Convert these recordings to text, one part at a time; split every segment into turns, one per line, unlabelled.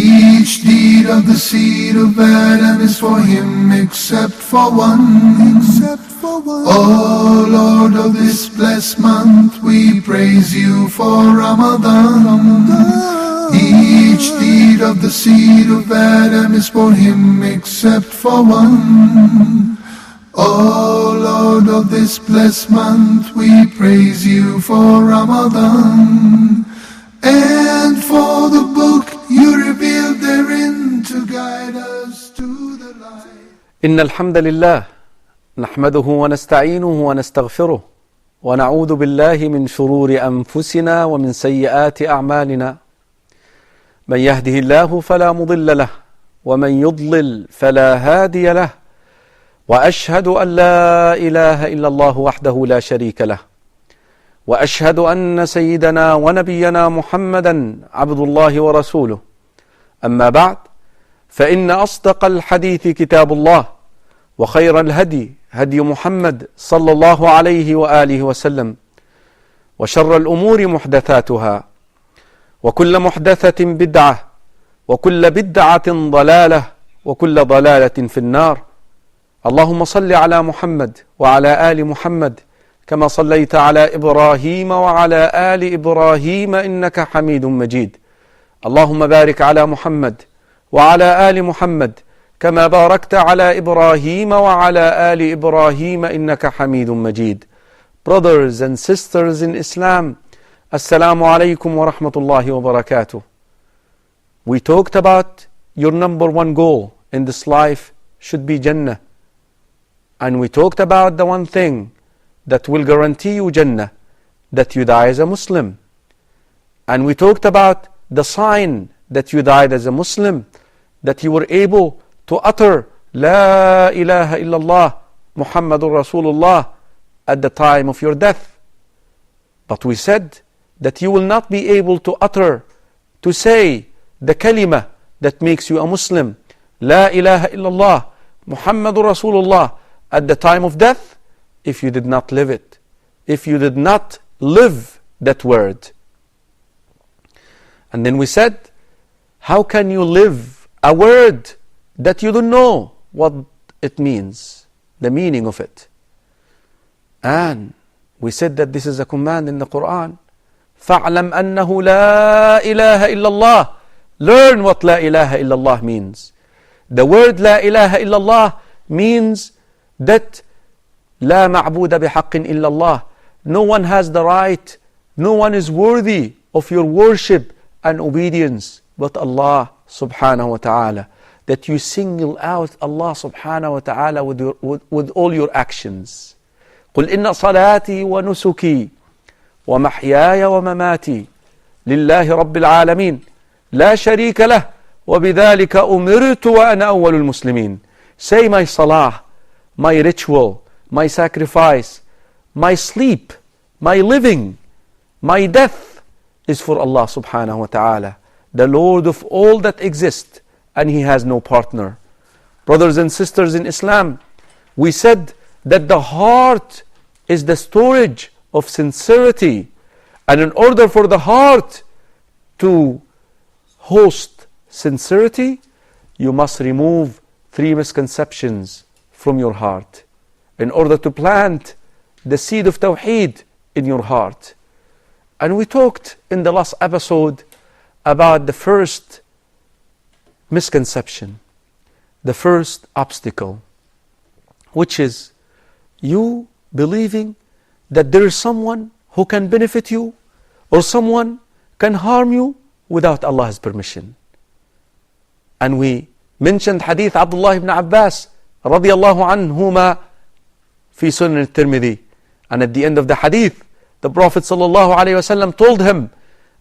Each deed of the seed of Adam is for him except for one. Oh Lord of this blessed month, we praise you for Ramadan. Each deed of the seed of Adam is for him except for one. Oh Lord of this blessed month, we praise you for Ramadan, and for the book you revealed therein to guide us to the light.
إن الحمد لله نحمده ونستعينه ونستغفره ونعوذ بالله من شرور أنفسنا ومن سيئات أعمالنا. من يهده الله فلا مضل له ومن يضلل فلا هادي له، وأشهد أن لا إله إلا الله وحده لا شريك له، وأشهد أن سيدنا ونبينا محمدا عبد الله ورسوله. أما بعد، فإن أصدق الحديث كتاب الله، وخير الهدي هدي محمد صلى الله عليه وآله وسلم، وشر الأمور محدثاتها، وكل محدثة بدعة، وكل بدعة ضلالة، وكل ضلالة في النار. اللهم صل على محمد وعلى آل محمد كما صليت على إبراهيم وعلى آل إبراهيم إنك حميد مجيد. اللهم بارك على محمد وعلى آل محمد كما باركت على إبراهيم وعلى آل إبراهيم إنك حميد مجيد. Brothers and sisters in Islam, Assalamu alaikum wa rahmatullahi wa barakatuh. We talked about your number one goal in this life should be Jannah. And we talked about the one thing that will guarantee you Jannah, that you die as a Muslim. And we talked about the sign that you died as a Muslim, that you were able to utter La ilaha illallah Muhammadur Rasulullah at the time of your death. But we said that you will not be able to utter, to say the kalima that makes you a Muslim, La ilaha illallah Muhammadur Rasulullah, at the time of death, if you did not live it, if you did not live that word. And then we said, how can you live a word that you don't know what it means, the meaning of it? And we said that this is a command in the Quran. فَاعْلَمْ أَنَّهُ لَا إِلَهَ إِلَّا اللَّهِ. Learn what La ilaha illallah means. The word La ilaha illallah means that لا معبود بحق إلا الله. No one has the right, no one is worthy of your worship and obedience but Allah subhanahu wa ta'ala. That you single out Allah subhanahu wa ta'ala with all your actions. قل إن صلاتي ونسكي ومحياي ومماتي لله رب العالمين لا شريك له وبذلك أمرت وأنا أول المسلمين. Say my salah, my ritual, my sacrifice, my sleep, my living, my death is for Allah subhanahu wa ta'ala, the Lord of all that exist, and He has no partner. Brothers and sisters in Islam, we said that the heart is the storage of sincerity, and in order for the heart to host sincerity, you must remove 3 misconceptions from your heart in order to plant the seed of Tawheed in your heart. And we talked in the last episode about the first misconception, the first obstacle, which is you believing that there is someone who can benefit you or someone can harm you without Allah's permission. And we mentioned hadith Abdullah ibn Abbas radiyallahu anhuma fi Sunan al-Tirmidhi. And at the end of the hadith, the Prophet sallallahu alayhi wasallam told him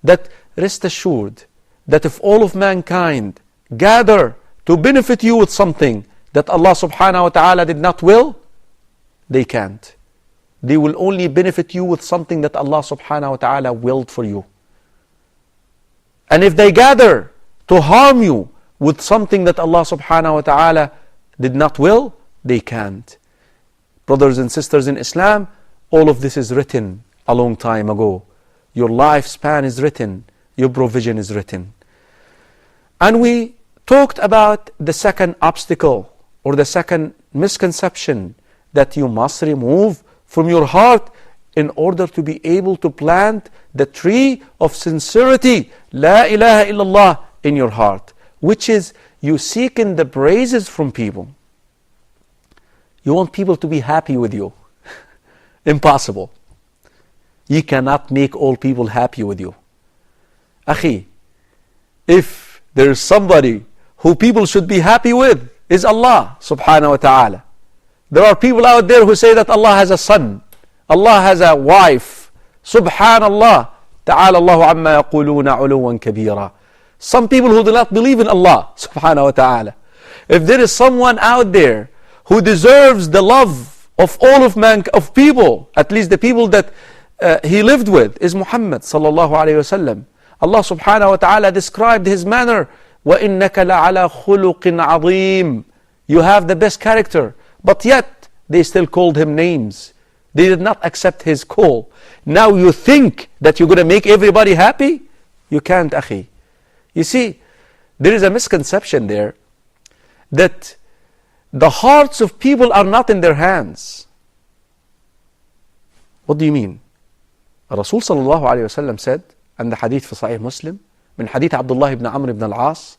that rest assured that if all of mankind gather to benefit you with something that Allah subhanahu wa ta'ala did not will, they can't. They will only benefit you with something that Allah subhanahu wa ta'ala willed for you. And if they gather to harm you with something that Allah subhanahu wa ta'ala did not will, they can't. Brothers and sisters in Islam, all of this is written a long time ago. Your lifespan is written. Your provision is written. And we talked about the second obstacle or the second misconception that you must remove from your heart in order to be able to plant the tree of sincerity, La ilaha illallah, in your heart, which is you seeking the praises from people. You want people to be happy with you. Impossible. You cannot make all people happy with you. Akhi, if there is somebody who people should be happy with, is Allah subhanahu wa ta'ala. There are people out there who say that Allah has a son, Allah has a wife. Subhanallah. Ta'ala Allahu amma yaquluna uluwan kabira. Some people who do not believe in Allah subhanahu wa ta'ala. If there is someone out there who deserves the love of all of people, at least the people that he lived with, is Muhammad sallallahu alayhi wa sallam. Allah subhanahu wa ta'ala described his manner, وَإِنَّكَ لَعَلَى خُلُقٍ عَظِيمٍ. You have the best character, but yet they still called him names. They did not accept his call. Now you think that you're going to make everybody happy? You can't, akhi. You see, there is a misconception there that the hearts of people are not in their hands. What do you mean? Rasul sallallahu alayhi wa sallam said, and the hadith في صحيح مسلم من حديث عبد الله بن عمرو بن العاص,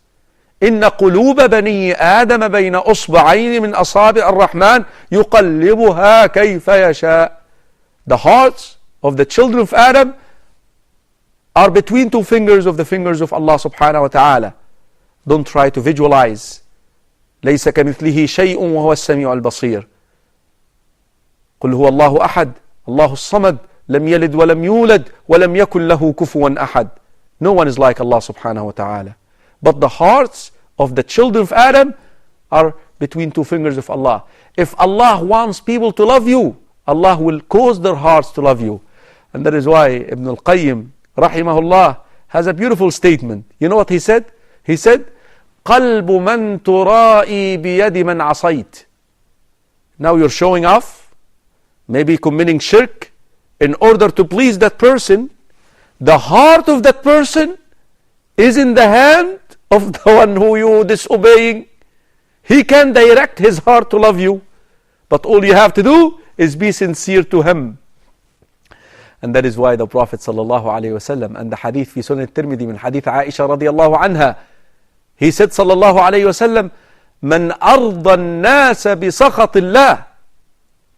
إن قلوب بني آدم بين أصبعين من أصابع الرحمن يقلبها كيف يشاء. The hearts of the children of Adam are between two fingers of the fingers of Allah subhanahu wa ta'ala. Don't try to visualize. ليس كمثله شيء وهو السميع البصير. قل هو الله أحد الله الصمد لم يلد ولم يولد ولم يكن له كفوا أحد. No one is like Allah subhanahu wa ta'ala. But the hearts of the children of Adam are between two fingers of Allah. If Allah wants people to love you, Allah will cause their hearts to love you. And that is why Ibn al-Qayyim rahimahullah has a beautiful statement. You know what he said? He said, قلب من ترائي بيد من عصيت. Now you're showing off, maybe committing shirk, in order to please that person. The heart of that person is in the hand of the one who you disobeying. He can direct his heart to love you, but all you have to do is be sincere to him. And that is why the Prophet sallallahu alaihi wasallam, and the hadith fi Sunan al-Tirmidhi min hadith Aisha radiyallahu anha, he said sallallahu alaihi wasallam, من أرضى الناس بسخط الله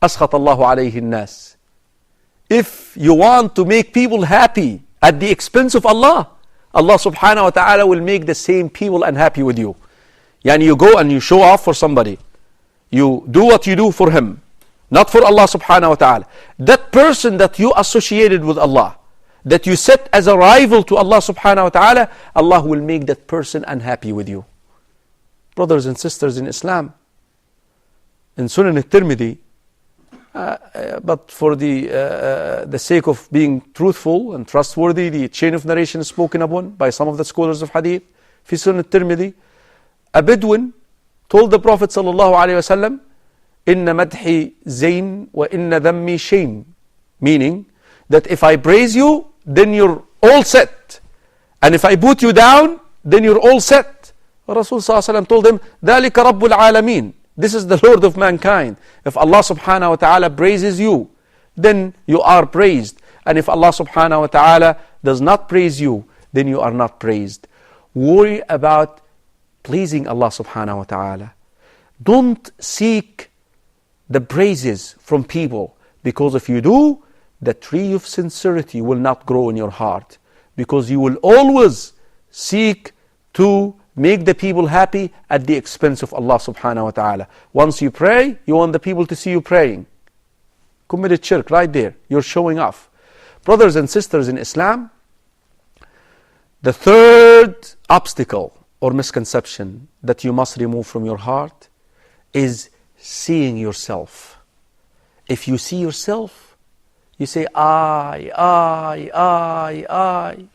أسخط الله عليه الناس. If you want to make people happy at the expense of Allah, Allah subhanahu wa ta'ala will make the same people unhappy with you. Yani you go and you show off for somebody. You do what you do for him, not for Allah subhanahu wa ta'ala. That person that you associated with Allah, that you set as a rival to Allah subhanahu wa ta'ala, Allah will make that person unhappy with you. Brothers and sisters in Islam, in Sunan al-Tirmidhi, but for the sake of being truthful and trustworthy, the chain of narration is spoken upon by some of the scholars of hadith. Fi Sunan al-Tirmidhi, a Bedouin told the Prophet sallallahu alaihi wasallam, "Inna madhi zayn wa inna dhammi shayn," meaning that if I praise you, then you're all set, and if I put you down, then you're all set. Rasul sallallahu alaihi wasallam told him, "Dhalika Rabbul Alameen." This is the Lord of mankind. If Allah subhanahu wa ta'ala praises you, then you are praised. And if Allah subhanahu wa ta'ala does not praise you, then you are not praised. Worry about pleasing Allah subhanahu wa ta'ala. Don't seek the praises from people, because if you do, the tree of sincerity will not grow in your heart, because you will always seek to make the people happy at the expense of Allah subhanahu wa ta'ala. Once you pray, you want the people to see you praying. Committed shirk right there. You're showing off. Brothers and sisters in Islam, the third obstacle or misconception that you must remove from your heart is seeing yourself. If you see yourself, you say, I.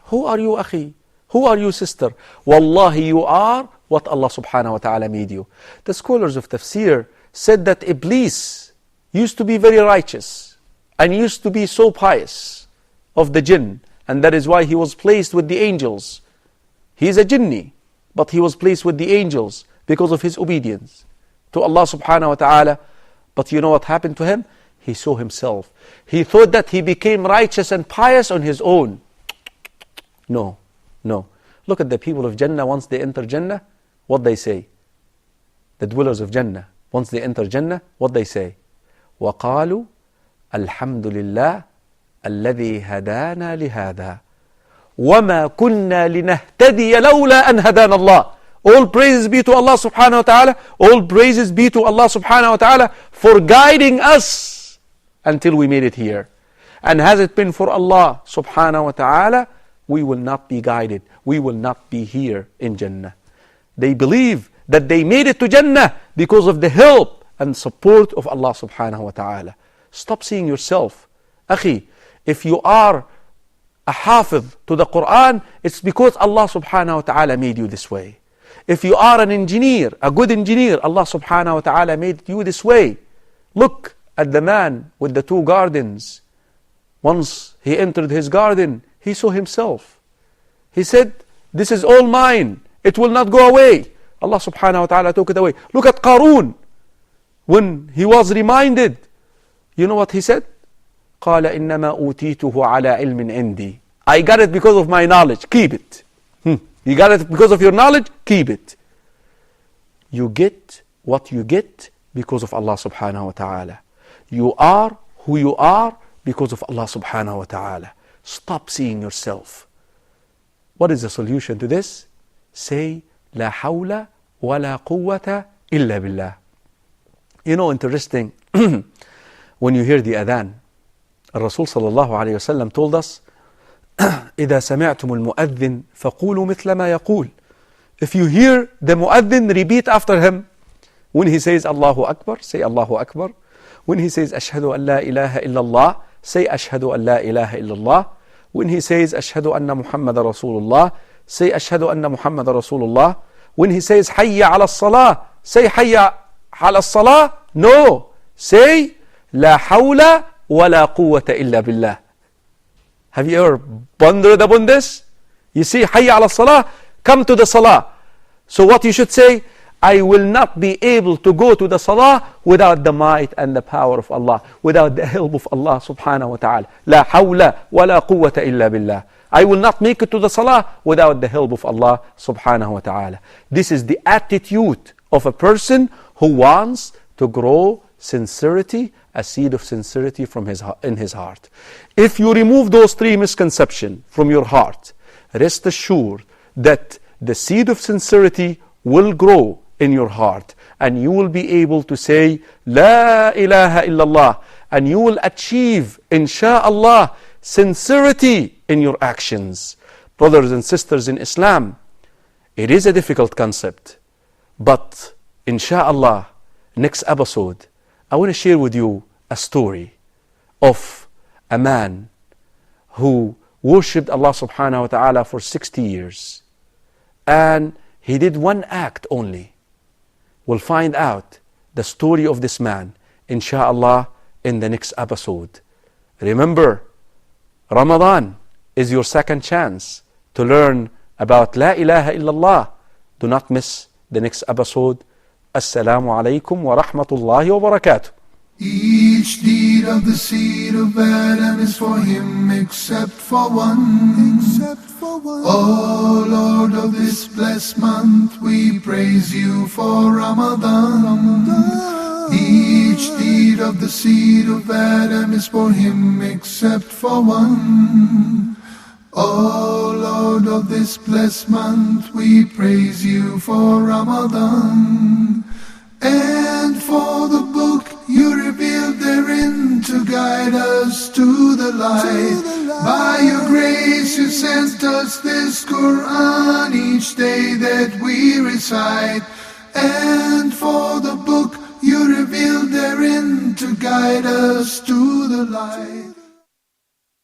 Who are you, akhi? Who are you, sister? Wallahi, you are what Allah subhanahu wa ta'ala made you. The scholars of tafsir said that Iblis used to be very righteous and used to be so pious of the jinn, and that is why he was placed with the angels. He is a jinni. but he was placed with the angels because of his obedience to Allah subhanahu wa ta'ala. But you know what happened to him? He saw himself. He thought that he became righteous and pious on his own. No. Look at the people of Jannah once they enter Jannah, what they say. The dwellers of Jannah, once they enter Jannah, what they say? وَقَالُوا الْحَمْدُ لِلَّهِ الَّذِي هَدَانَا لِهَذَا وَمَا كُنَّا لِنَهْتَدِيَ لَوْلَا أَنْ هَدَانَ اللَّهِ. All praises be to Allah subhanahu wa ta'ala. All praises be to Allah subhanahu wa ta'ala for guiding us until we made it here. And has it been for Allah subhanahu wa ta'ala, we will not be guided. We will not be here in Jannah. They believe that they made it to Jannah because of the help and support of Allah subhanahu wa ta'ala. Stop seeing yourself. Akhi, if you are a hafiz to the Quran, it's because Allah subhanahu wa ta'ala made you this way. If you are an engineer, a good engineer, Allah subhanahu wa ta'ala made you this way. Look at the man with the 2 gardens. Once he entered his garden, he saw himself. He said, this is all mine. It will not go away. Allah subhanahu wa ta'ala took it away. Look at Qarun. When he was reminded, you know what he said? قَالَ إِنَّمَا أُوتِيتُهُ عَلَى عِلْمٍ عِنْدِي. I got it because of my knowledge. Keep it. You got it because of your knowledge? Keep it. You get what you get because of Allah subhanahu wa ta'ala. You are who you are because of Allah subhanahu wa ta'ala. Stop seeing yourself. What is the solution to this? Say, لا حول ولا قوة إلا بالله. You know, interesting, when you hear the adhan, Rasul sallallahu alayhi wa sallam told us, إذا سمعتم المؤذن فقولوا مثل ما يقول. If you hear the mu'adhin, repeat after him. When he says Allahu Akbar, say Allahu Akbar. When he says أشهد أن لا إله إلا الله, say أشهد أن لا إله إلا الله. When he says أشهد أن محمد رسول الله, say أشهد أن محمد رسول الله. When he says حي على الصلاة, say حي على الصلاة. No, say لا حول ولا قوة إلا بالله. Have you ever pondered upon this? You see, Hayya ala salah, come to the salah. So what you should say, I will not be able to go to the salah without the might and the power of Allah, without the help of Allah subhanahu wa ta'ala. La hawla wa la quwwata illa billah. I will not make it to the salah without the help of Allah subhanahu wa ta'ala. This is the attitude of a person who wants to grow sincerity, a seed of sincerity in his heart. If you remove those 3 misconceptions from your heart, rest assured that the seed of sincerity will grow in your heart, and you will be able to say La ilaha illallah, and you will achieve, insha'Allah, sincerity in your actions. Brothers and sisters in Islam, it is a difficult concept, but insha'Allah, next episode I want to share with you a story of a man who worshipped Allah subhanahu wa ta'ala for 60 years. And he did one act only. We'll find out the story of this man, insha'Allah, in the next episode. Remember, Ramadan is your second chance to learn about La ilaha illallah. Do not miss the next episode. Assalamu alaikum wa rahmatullahi wa barakatuh.
Each deed of the seed of Adam is for him except for one. Oh Lord of this blessed month, we praise you for Ramadan. Each deed of the seed of Adam is for him except for one. Oh Lord of this blessed month, we praise you for Ramadan. And for the book you revealed therein to guide us to the light. By your grace you sent us this Quran each day that we recite. And for the book you revealed therein to guide us to the light.